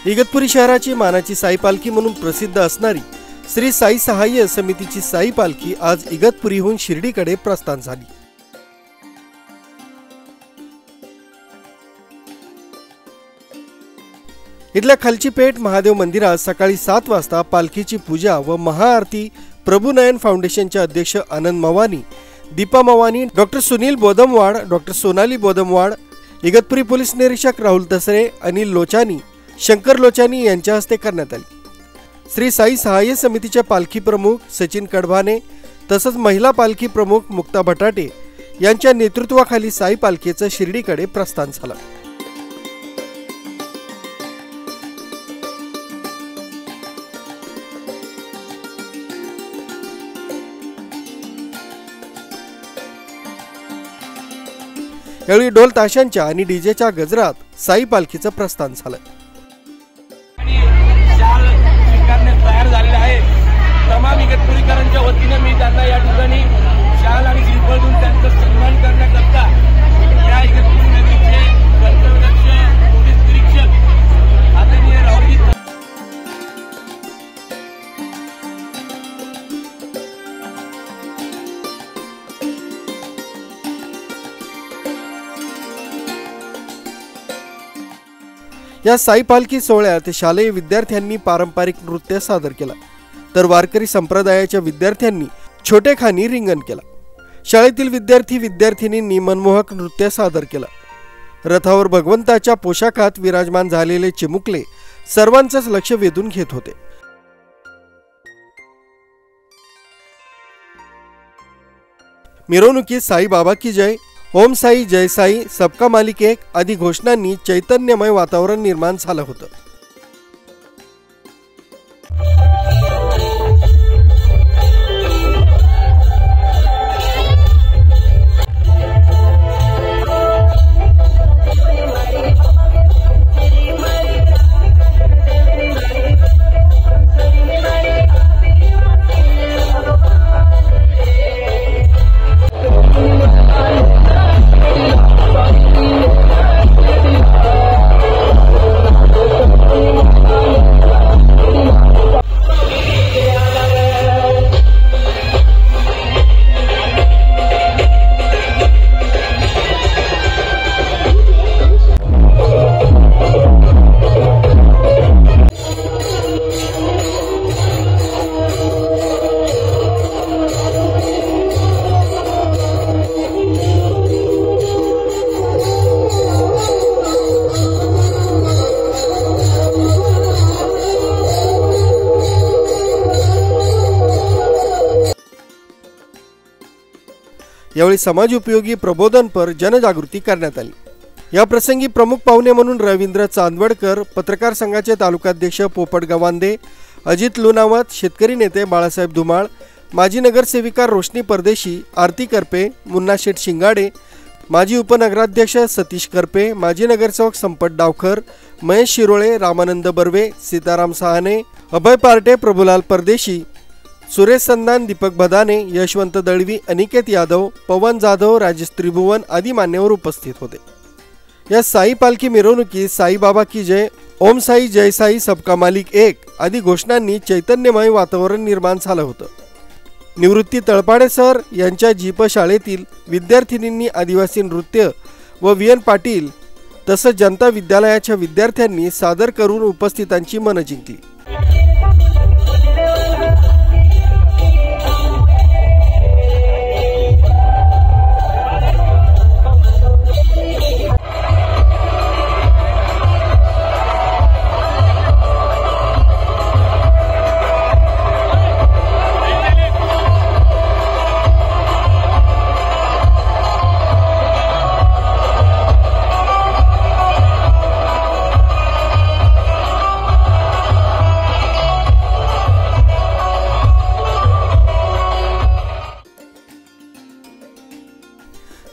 इगतपुरी शहराची मानाची साई पालखी म्हणून प्रसिद्ध असणारी श्री साई सहाय्य समितीची साई पालखी आज इगतपुरीहून शिर्डीकडे प्रस्थान झाली। इथल्या खालची पेठ महादेव मंदिरात सकाळी 7 वाजता पालखीची पूजा व महाआरती प्रभुनयन फाउंडेशनचे अध्यक्ष Anand Mavani, Deepa Mavani, doctor Sunil Bodamwad, doctor Sonali Bodamwad, Igatpuri police निरीक्षक राहुल तसरे, अनिल लोचानी, शंकर लोचानी यांच्या हस्ते करण्यात आली। श्री साई सहाय्य समितीच्या पालखी प्रमुख सचिन कडभाने तसंच महिला पालखी प्रमुख मुक्ता बटाटे यांच्या नेतृत्वाखाली साई पालखीचं शिर्डीकडे प्रस्थान झालं। यावेळी ढोल ताशांच्या आणि डीजेच्या गजरात साई पालखीचं प्रस्थान झालं। तयार झालेला आहे। तमाम इगतपुरीकरांच्या वतीने मी त्यांना या ठिकाणी शाल आणि श्रीफळ देऊन त्यांचा सन्मान करण्याकरता या इगतपुरी नगरीचे कर्तव्यदक्ष पोलीस निरीक्षक आदरणीय राहुलजी या साई पालखी सोहळ्यात शालेय विद्यार्थ्यांनी पारंपरिक नृत्य सादर केला, तर वारकरी संप्रदायाच्या विद्यार्थ्यांनी छोटेखानी रिंगण केला। शाळेतील विद्यार्थी-विद्यार्थिनींनी मनमोहक नृत्य सादर केलं। रथावर भगवंताच्या पोशाखात विराजमान झालेले चिमुकले सर्वांचंच लक्ष वेधून घेत होते। मिरवणुकीत साई बाबा की जय, ओम साई जय साई, सबका मालिक एक आदी घोषणांनी चैतन्यमय वातावरण निर्माण झालं होतं। यावेळी समाज उपयोगी प्रबोधनपर जनजागृती करण्यात आली। या प्रसंगी प्रमुख पाहुणे म्हणून रवींद्र चांदवडकर, पत्रकार संघाचे तालुकाध्यक्ष पोपट गवांदे, अजित लुनावत, शेतकरी नेते बाळासाहेब धुमाळ, माजी नगरसेविका रोशनी परदेशी, आरती करपे, मुन्ना शेठ शिंगाडे, माजी उपनगराध्यक्ष सतीश करपे, माजी नगरसेवक संपत डावखर, महेश शिरोळे, रामानंद बर्वे, सीताराम सहाने, अभय पार्टे, प्रभुलाल परदेशी, सुरेश संदान, दीपक भदाने, यशवंत दळवी, अनिकेत यादव, पवन जाधव, राजेश त्रिभुवन आदी मान्यवर उपस्थित होते। या साई पालखी मिरवणुकीत साई बाबा की जय, ओम साई जय साई, सबका मालिक एक आदी घोषणांनी चैतन्यमय वातावरण निर्माण झालं होतं। निवृत्ती तळपाडे सर यांच्या जीप शाळेतील विद्यार्थिनींनी आदिवासी नृत्य व VN पाटील तसंच जनता विद्यालयाच्या विद्यार्थ्यांनी सादर करून उपस्थितांची मनं जिंकली।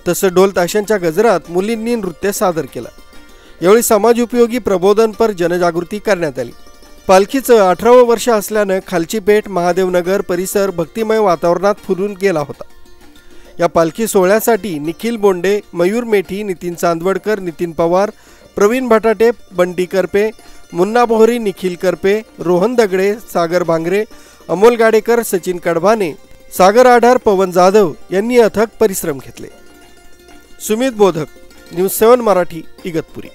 तसं ढोल ताशांच्या गजरात मुलींनी नृत्य सादर केलं। यावेळी समाज उपयोगी प्रबोधनपर जनजागृती करण्यात आली। पालखीचं 18वं वर्ष असल्यानं खालची पेठ, महादेवनगर परिसर भक्तिमय वातावरणात फुलून गेला होता। या पालखी सोहळ्यासाठी निखिल बोंडे, मयूर मेठी, नितीन चांदवडकर, नितीन पवार, प्रवीण भटाटे, बंटी करपे, मुन्ना बोहरी, निखिल करपे, रोहन दगडे, सागर भांगरे, अमोल गाडेकर, सचिन कडभाने, सागर आढार, पवन जाधव यांनी अथक परिश्रम घेतले। सुमित बोधक, न्यूज 7 मराठी, इगतपुरी।